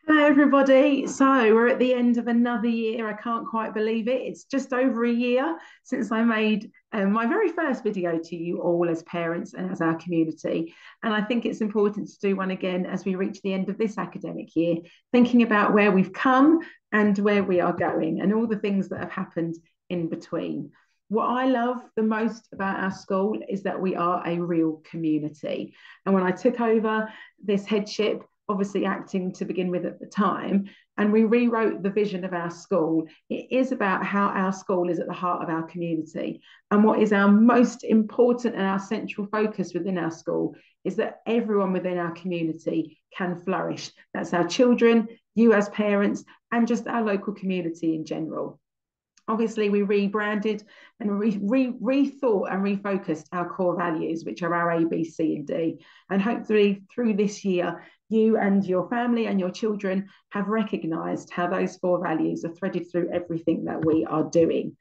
Hello, everybody. So we're at the end of another year. I can't quite believe it. It's just over a year since I made my very first video to you all as parents and as our community. And I think it's important to do one again as we reach the end of this academic year, thinking about where we've come and where we are going and all the things that have happened in between. What I love the most about our school is that we are a real community. And when I took over this headship, obviously acting to begin with at the time, and we rewrote the vision of our school. It is about how our school is at the heart of our community. And what is our most important and our central focus within our school is that everyone within our community can flourish. That's our children, you as parents, and just our local community in general. Obviously, we rebranded and rethought and refocused our core values, which are our A, B, C, and D. And hopefully, through this year, you and your family and your children have recognised how those four values are threaded through everything that we are doing.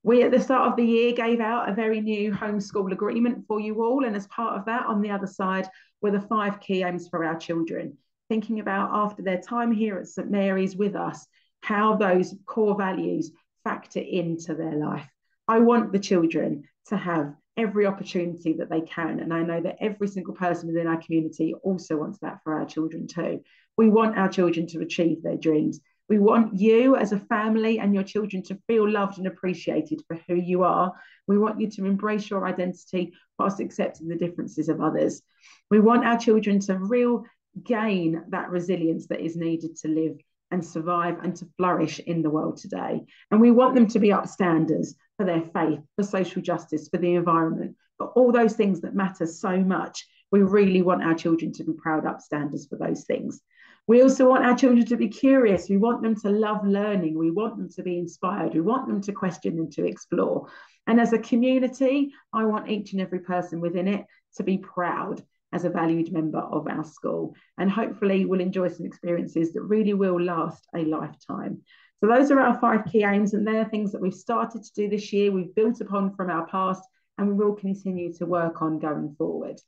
We, at the start of the year, gave out a very new homeschool agreement for you all. And as part of that, on the other side, were the five key aims for our children, thinking about after their time here at St Mary's with us, how those core values factor into their life. I want the children to have every opportunity that they can. And I know that every single person within our community also wants that for our children too. We want our children to achieve their dreams. We want you as a family and your children to feel loved and appreciated for who you are. We want you to embrace your identity whilst accepting the differences of others. We want our children to real gain that resilience that is needed to live and survive and to flourish in the world today. And we want them to be upstanders for their faith, for social justice, for the environment, for all those things that matter so much. We really want our children to be proud upstanders for those things. We also want our children to be curious. We want them to love learning. We want them to be inspired. We want them to question and to explore. And as a community, I want each and every person within it to be proud as a valued member of our school. And hopefully we'll enjoy some experiences that really will last a lifetime. So those are our five key aims, and they're things that we've started to do this year, we've built upon from our past, and we will continue to work on going forward.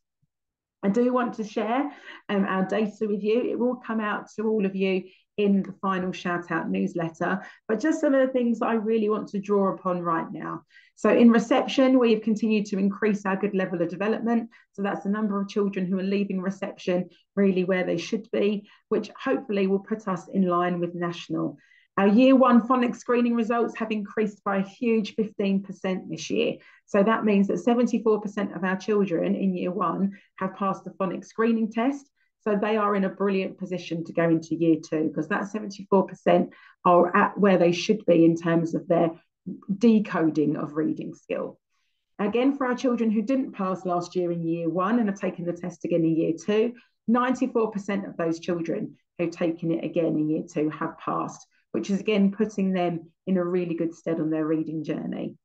I do want to share our data with you. It will come out to all of you in the final shout out newsletter, but just some of the things I really want to draw upon right now. So in reception, we've continued to increase our good level of development. So that's the number of children who are leaving reception really where they should be, which hopefully will put us in line with national. Our year one phonics screening results have increased by a huge 15% this year. So that means that 74% of our children in year one have passed the phonics screening test. So they are in a brilliant position to go into year two, because that 74% are at where they should be in terms of their decoding of reading skill. Again, for our children who didn't pass last year in year one and have taken the test again in year two, 94% of those children who've taken it again in year two have passed, which is again putting them in a really good stead on their reading journey.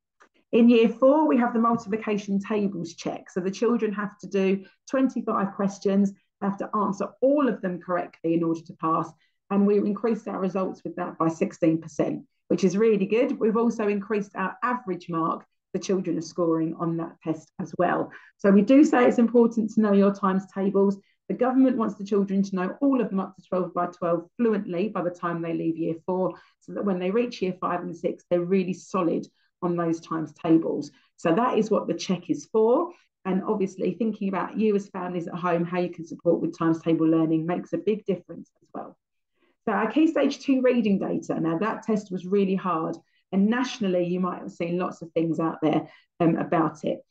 In year four, we have the multiplication tables check. So the children have to do 25 questions, have to answer all of them correctly in order to pass. And we increased our results with that by 16%, which is really good. We've also increased our average mark the children are scoring on that test as well. So we do say it's important to know your times tables. The government wants the children to know all of them up to 12 by 12 fluently by the time they leave year four, so that when they reach year five and six, they're really solid on those times tables. So that is what the check is for. And obviously thinking about you as families at home, how you can support with times table learning makes a big difference as well. So our key stage two reading data, now that test was really hard. And nationally, you might have seen lots of things out there about it.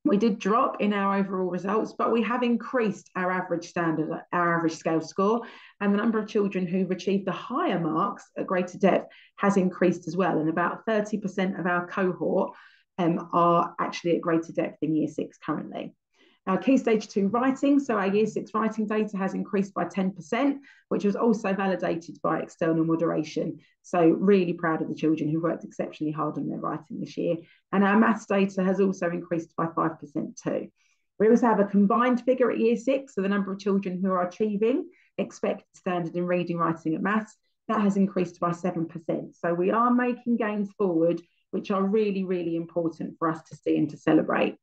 We did drop in our overall results, but we have increased our average standard, our average scale score, and the number of children who've achieved the higher marks at greater depth has increased as well. And about 30% of our cohort are actually at greater depth in year six currently. Our key stage two writing, so our year six writing data has increased by 10%, which was also validated by external moderation. So really proud of the children who worked exceptionally hard on their writing this year. And our maths data has also increased by 5% too. We also have a combined figure at year six, so the number of children who are achieving expected standard in reading, writing and maths, that has increased by 7%. So we are making gains forward, which are really, really important for us to see and to celebrate.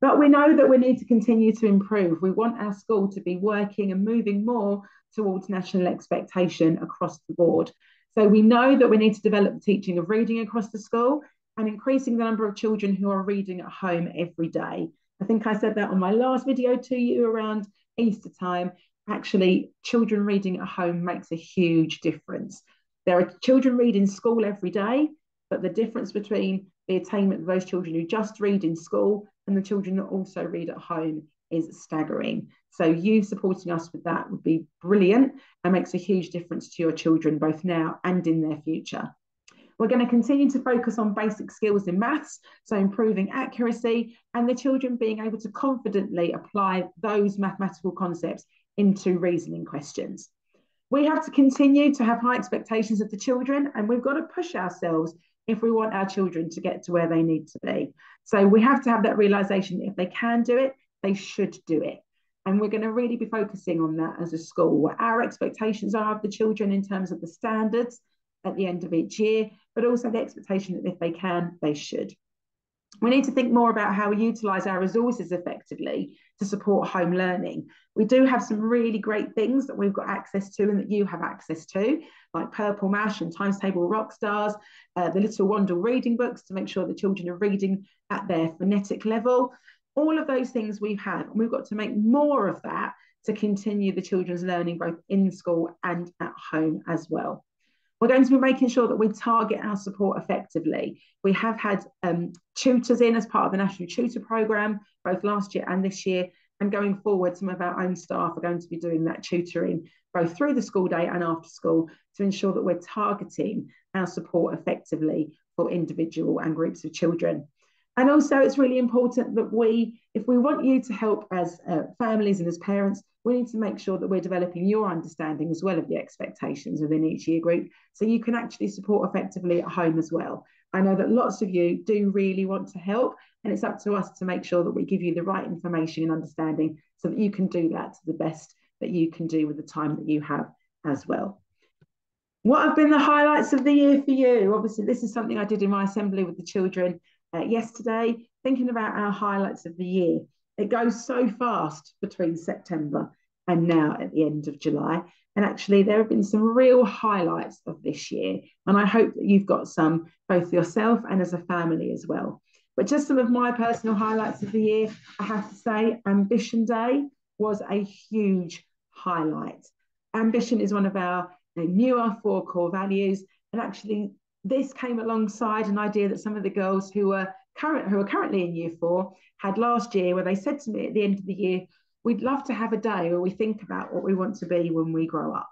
But we know that we need to continue to improve. We want our school to be working and moving more towards national expectation across the board. So we know that we need to develop the teaching of reading across the school and increasing the number of children who are reading at home every day. I think I said that on my last video to you around Easter time. Actually, children reading at home makes a huge difference. There are children read in school every day, but the difference between the attainment of those children who just read in school and the children that also read at home is staggering. So you supporting us with that would be brilliant and makes a huge difference to your children both now and in their future. We're going to continue to focus on basic skills in maths, so improving accuracy and the children being able to confidently apply those mathematical concepts into reasoning questions. We have to continue to have high expectations of the children, and we've got to push ourselves if we want our children to get to where they need to be. So we have to have that realization that if they can do it, they should do it. And we're going to really be focusing on that as a school, what our expectations are of the children in terms of the standards at the end of each year, but also the expectation that if they can, they should. We need to think more about how we utilise our resources effectively to support home learning. We do have some really great things that we've got access to and that you have access to, like Purple Mash and Times Table Rockstars, the Little Wandle reading books to make sure the children are reading at their phonetic level. All of those things we have, and we've got to make more of that to continue the children's learning both in school and at home as well. We're going to be making sure that we target our support effectively. We have had tutors in as part of the National Tutor Programme, both last year and this year, and going forward, some of our own staff are going to be doing that tutoring, both through the school day and after school, to ensure that we're targeting our support effectively for individual and groups of children. And also, it's really important that if we want you to help as families and as parents, we need to make sure that we're developing your understanding as well of the expectations within each year group, so you can actually support effectively at home as well. I know that lots of you do really want to help, and it's up to us to make sure that we give you the right information and understanding so that you can do that to the best that you can do with the time that you have as well. What have been the highlights of the year for you? Obviously, this is something I did in my assembly with the children yesterday, thinking about our highlights of the year. It goes so fast between September and now at the end of July. And actually, there have been some real highlights of this year. And I hope that you've got some, both yourself and as a family as well. But just some of my personal highlights of the year, I have to say, Ambition Day was a huge highlight. Ambition is one of our newer 4 core values. And actually, this came alongside an idea that some of the girls who are currently in year 4 had last year, where they said to me at the end of the year, we'd love to have a day where we think about what we want to be when we grow up.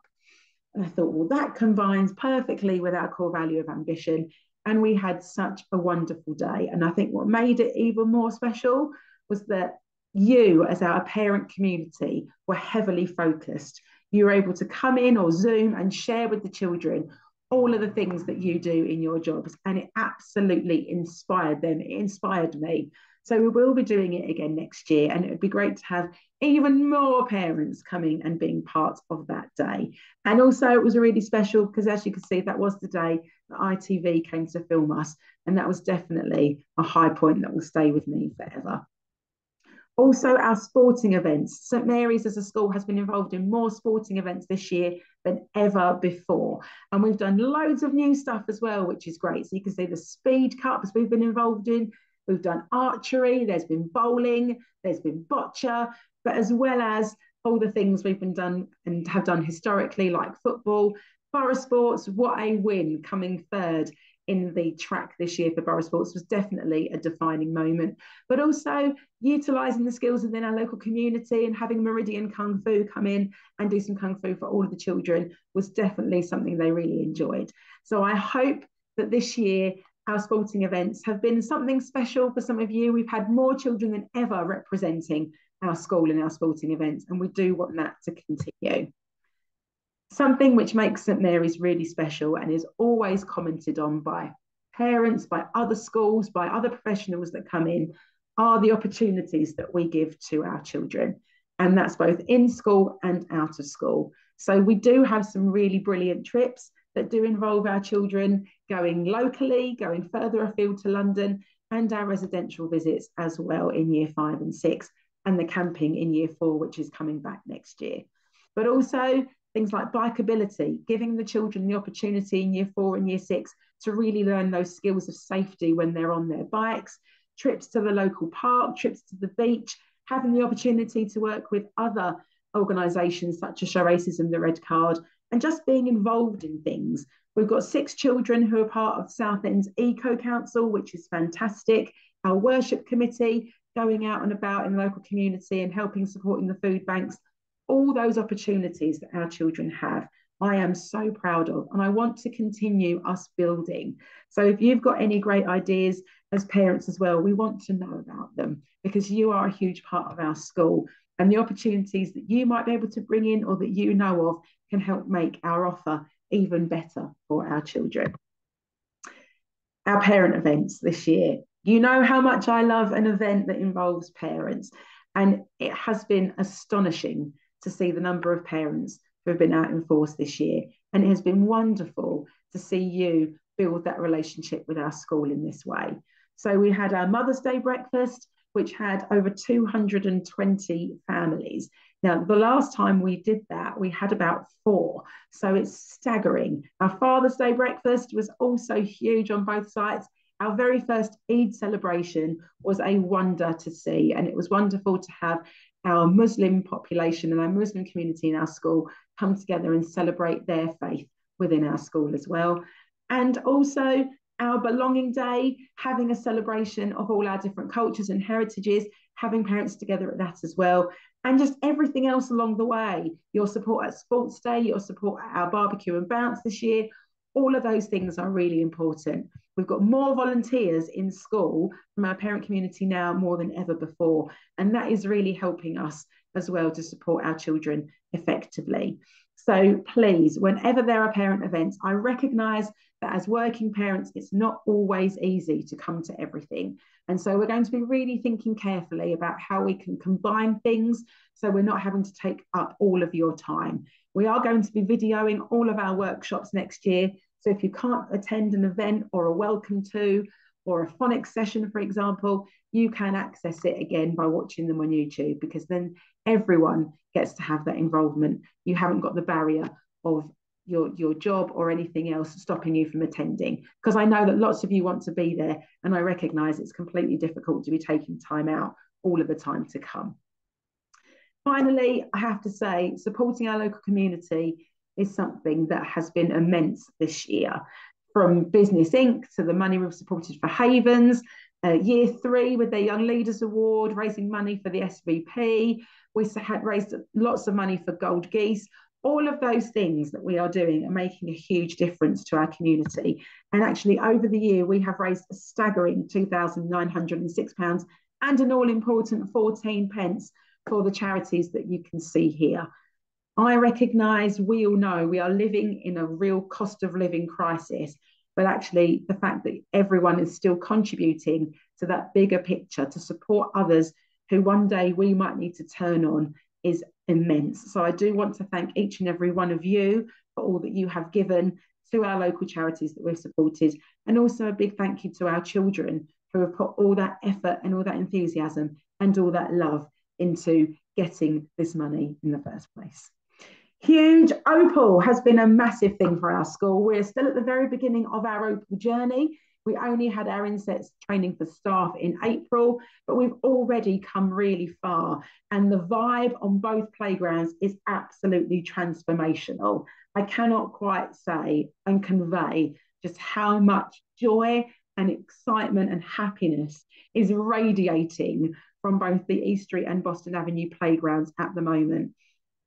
And I thought, well, that combines perfectly with our core value of ambition. And we had such a wonderful day. And I think what made it even more special was that you, as our parent community, were heavily focused. You were able to come in or Zoom and share with the children all of the things that you do in your jobs, and it absolutely inspired them. It inspired me. So we will be doing it again next year, and it would be great to have even more parents coming and being part of that day. And also, it was really special because, as you can see, that was the day that ITV came to film us, and that was definitely a high point that will stay with me forever. Also, our sporting events. St Mary's as a school has been involved in more sporting events this year than ever before. And we've done loads of new stuff as well, which is great. So you can see the speed cups we've been involved in. We've done archery, there's been bowling, there's been boccia, but as well as all the things we've been done and have done historically, like football, borough sports. What a win, coming third in the track this year for borough sports was definitely a defining moment. But also utilising the skills within our local community and having Meridian Kung Fu come in and do some Kung Fu for all of the children was definitely something they really enjoyed. So I hope that this year our sporting events have been something special for some of you. We've had more children than ever representing our school in our sporting events, and we do want that to continue. Something which makes St Mary's really special and is always commented on by parents, by other schools, by other professionals that come in, are the opportunities that we give to our children. And that's both in school and out of school. So we do have some really brilliant trips that do involve our children going locally, going further afield to London, and our residential visits as well in year 5 and 6, and the camping in year 4, which is coming back next year. But also things like bikeability, giving the children the opportunity in year 4 and year 6 to really learn those skills of safety when they're on their bikes, trips to the local park, trips to the beach, having the opportunity to work with other organisations such as Show Racism the Red Card, and just being involved in things. We've got 6 children who are part of Southend's Eco Council, which is fantastic. Our worship committee, going out and about in the local community and helping supporting the food banks. All those opportunities that our children have, I am so proud of, and I want to continue us building. So if you've got any great ideas as parents as well, we want to know about them, because you are a huge part of our school, and the opportunities that you might be able to bring in or that you know of can help make our offer even better for our children. Our parent events this year. You know how much I love an event that involves parents, and it has been astonishing to see the number of parents who have been out in force this year, and it has been wonderful to see you build that relationship with our school in this way. So we had our Mother's Day breakfast, which had over 220 families. Now, the last time we did that, we had about 4. So it's staggering. Our Father's Day breakfast was also huge on both sites. Our very first Eid celebration was a wonder to see, and it was wonderful to have our Muslim population and our Muslim community in our school come together and celebrate their faith within our school as well. And also our Belonging Day, having a celebration of all our different cultures and heritages, having parents together at that as well, and just everything else along the way. Your support at Sports Day, your support at our barbecue and bounce this year, all of those things are really important. We've got more volunteers in school from our parent community now more than ever before, and that is really helping us as well to support our children effectively. So please, whenever there are parent events, I recognise that as working parents, it's not always easy to come to everything. And so we're going to be really thinking carefully about how we can combine things so we're not having to take up all of your time. We are going to be videoing all of our workshops next year. So if you can't attend an event or a welcome to or a phonics session, for example, you can access it again by watching them on YouTube, because then everyone gets to have that involvement. You haven't got the barrier of your job or anything else stopping you from attending, because I know that lots of you want to be there, and I recognise it's completely difficult to be taking time out all of the time to come. Finally, I have to say, supporting our local community is something that has been immense this year. From Business Inc. to the money we've supported for Havens, year 3 with their Young Leaders Award, raising money for the SVP. We had raised lots of money for Gold Geese. All of those things that we are doing are making a huge difference to our community. And actually, over the year, we have raised a staggering £2,906 and an all-important 14 pence for the charities that you can see here. I recognise, we all know, we are living in a real cost of living crisis, but actually the fact that everyone is still contributing to that bigger picture to support others who one day we might need to turn on is immense. So I do want to thank each and every one of you for all that you have given to our local charities that we've supported, and also a big thank you to our children who have put all that effort and all that enthusiasm and all that love into getting this money in the first place. Huge. Opal has been a massive thing for our school. We're still at the very beginning of our Opal journey. We only had our insets training for staff in April, but we've already come really far. And the vibe on both playgrounds is absolutely transformational. I cannot quite say and convey just how much joy and excitement and happiness is radiating from both the East Street and Boston Avenue playgrounds at the moment.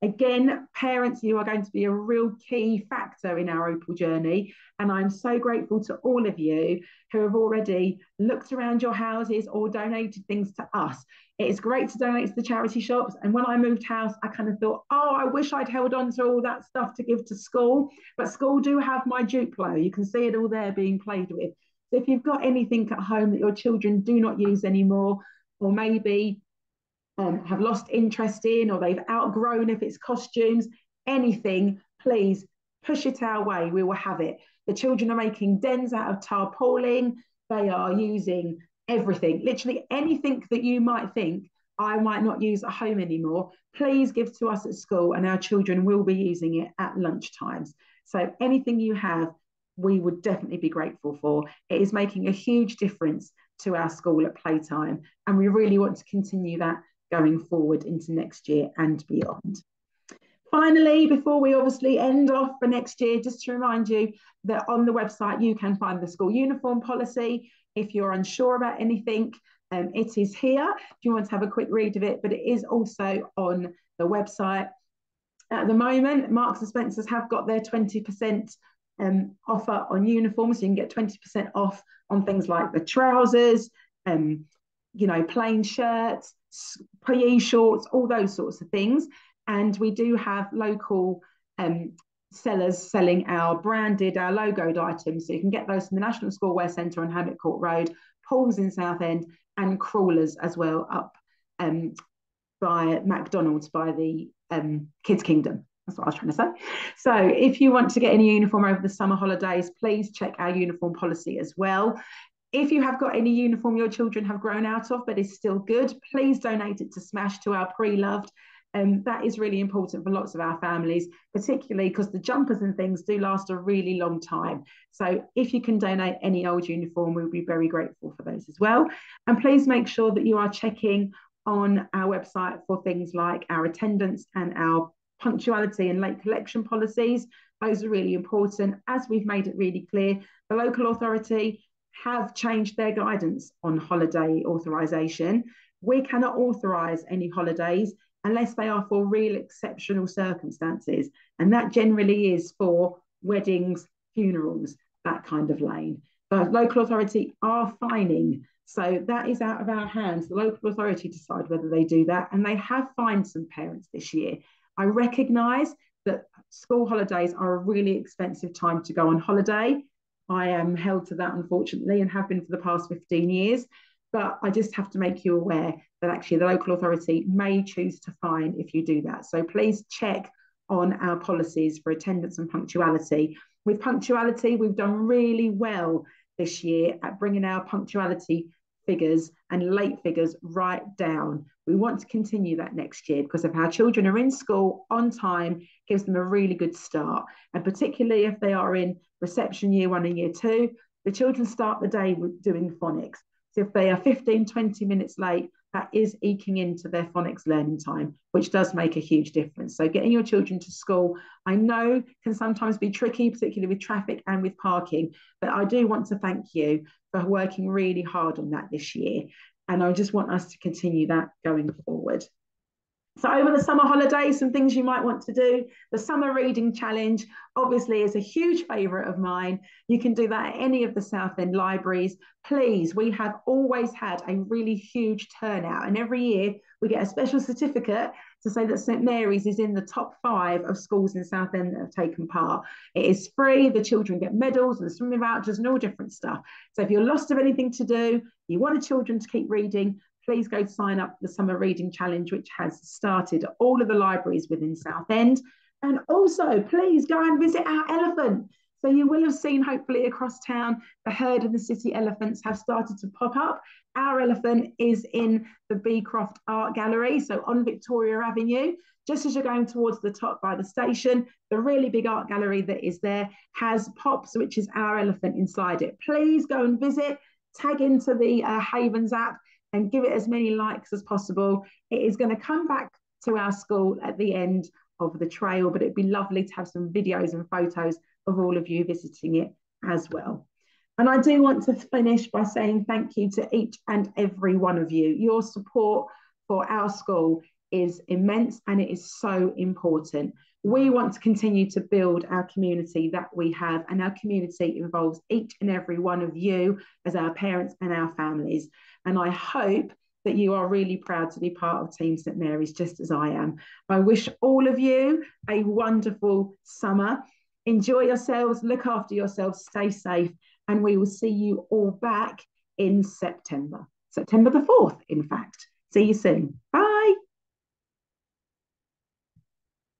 Again, parents, you are going to be a real key factor in our Opal journey, and I'm so grateful to all of you who have already looked around your houses or donated things to us. It is great to donate to the charity shops, and when I moved house, I kind of thought, oh, I wish I'd held on to all that stuff to give to school, but school do have my Duplo. You can see it all there being played with. So if you've got anything at home that your children do not use anymore, or maybe have lost interest in, or they've outgrown, if it's costumes, anything, please push it our way. We will have it. The children are making dens out of tarpaulin. They are using everything, literally anything that you might think I might not use at home anymore, please give to us at school, and our children will be using it at lunch times. So anything you have, we would definitely be grateful for. It is making a huge difference to our school at playtime, and we really want to continue that going forward into next year and beyond. Finally, before we obviously end off for next year, just to remind you that on the website you can find the school uniform policy. If you're unsure about anything, it is here if you want to have a quick read of it, but it is also on the website. At the moment, Marks and Spencer's have got their 20% offer on uniforms. So you can get 20% off on things like the trousers, plain shirts, PE shorts, all those sorts of things. And we do have local sellers selling our branded, our logoed items. So you can get those from the National School Wear Centre on Hamlet Court Road, Paul's in Southend, and Crawlers as well up by McDonald's by the Kids Kingdom. That's what I was trying to say. So if you want to get any uniform over the summer holidays, please check our uniform policy as well. If you have got any uniform your children have grown out of but is still good, please donate it to Smash, to our pre-loved. That is really important for lots of our families, particularly because the jumpers and things do last a really long time. So if you can donate any old uniform, we'll be very grateful for those as well. And please make sure that you are checking on our website for things like our attendance and our punctuality and late collection policies. Those are really important. As we've made it really clear, the local authority have changed their guidance on holiday authorisation. We cannot authorise any holidays unless they are for real exceptional circumstances. And that generally is for weddings, funerals, that kind of lane. The local authority are fining. So that is out of our hands. The local authority decide whether they do that. And they have fined some parents this year. I recognise that school holidays are a really expensive time to go on holiday. I am held to that, unfortunately, and have been for the past 15 years. But I just have to make you aware that actually the local authority may choose to fine if you do that. So please check on our policies for attendance and punctuality. With punctuality, we've done really well this year at bringing our punctuality figures and late figures right down. We want to continue that next year because if our children are in school on time, it gives them a really good start. And particularly if they are in reception year 1 and year 2, the children start the day with doing phonics. So if they are 15, 20 minutes late, that is eking into their phonics learning time, which does make a huge difference. So getting your children to school, I know can sometimes be tricky, particularly with traffic and with parking, but I do want to thank you for working really hard on that this year. And I just want us to continue that going forward. So over the summer holidays, some things you might want to do. The summer reading challenge obviously is a huge favourite of mine. You can do that at any of the Southend libraries. Please, we have always had a really huge turnout, and every year we get a special certificate to say that St Mary's is in the top 5 of schools in Southend that have taken part. It is free. The children get medals and swimming vouchers and all different stuff. So if you're lost of anything to do, you want the children to keep reading, please go sign up for the Summer Reading Challenge, which has started at all of the libraries within Southend. And also, please go and visit our elephant. So you will have seen, hopefully, across town, the herd of the city elephants have started to pop up. Our elephant is in the Beecroft Art Gallery, so on Victoria Avenue. Just as you're going towards the top by the station, the really big art gallery that is there has Pops, which is our elephant, inside it. Please go and visit, tag into the Havens app, and give it as many likes as possible. It is going to come back to our school at the end of the trail, but it'd be lovely to have some videos and photos of all of you visiting it as well. And I do want to finish by saying thank you to each and every one of you. Your support for our school is immense and it is so important. We want to continue to build our community that we have, and our community involves each and every one of you as our parents and our families. And I hope that you are really proud to be part of Team St Mary's, just as I am. I wish all of you a wonderful summer. Enjoy yourselves, look after yourselves, stay safe, and we will see you all back in September. September the 4th, in fact. See you soon. Bye.